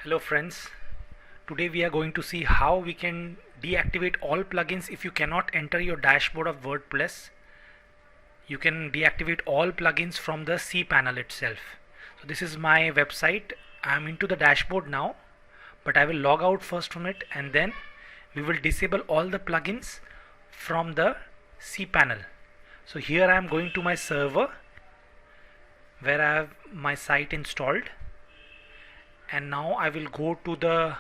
Hello friends, today we are going to see how we can deactivate all plugins if you cannot enter your dashboard of WordPress. You can deactivate all plugins from the cPanel itself. So this is my website. I am into the dashboard now, but I will log out first from it and then we will disable all the plugins from the cPanel. So here I am going to my server where I have my site installed. And now I will go to the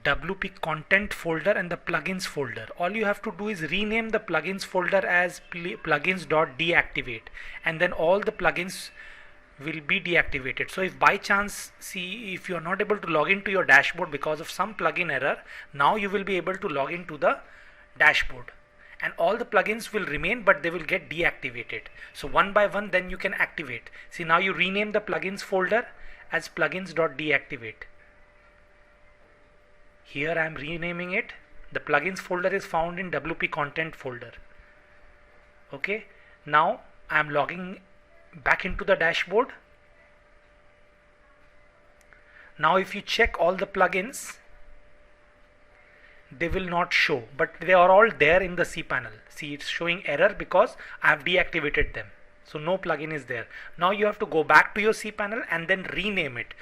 WP content folder and the plugins folder. All you have to do is rename the plugins folder as plugins.deactivate, and then all the plugins will be deactivated. So if by chance, if you are not able to log into your dashboard because of some plugin error, now you will be able to log into the dashboard and all the plugins will remain, but they will get deactivated. So one by one then you can activate. See, now you rename the plugins folder as plugins.deactivate. Here I am renaming it. The plugins folder is found in WP content folder. Okay, now I am logging back into the dashboard. Now if you check all the plugins, they will not show, but they are all there in the cPanel. See, it's showing error because I have deactivated them. So no plugin is there. Now you have to go back to your cPanel and then rename it.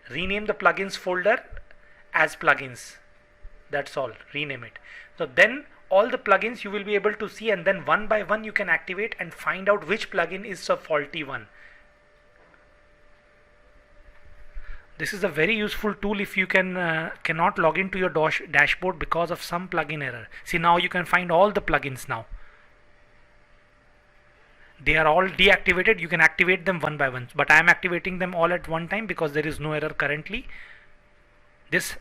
Rename the plugins folder as plugins. That's all. Rename it. So then all the plugins you will be able to see, and then one by one you can activate and find out which plugin is the faulty one. This is a very useful tool if you cannot log into your dashboard because of some plugin error. See, now you can find all the plugins now. They are all deactivated. You can activate them one by one, but I am activating them all at one time because there is no error currently. This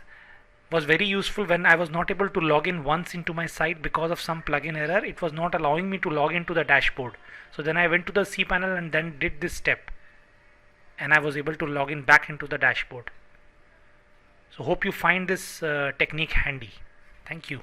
was very useful when I was not able to log in once into my site because of some plugin error. It was not allowing me to log into the dashboard. So then I went to the cPanel and then did this step, and I was able to log in back into the dashboard. So hope you find this technique handy. Thank you.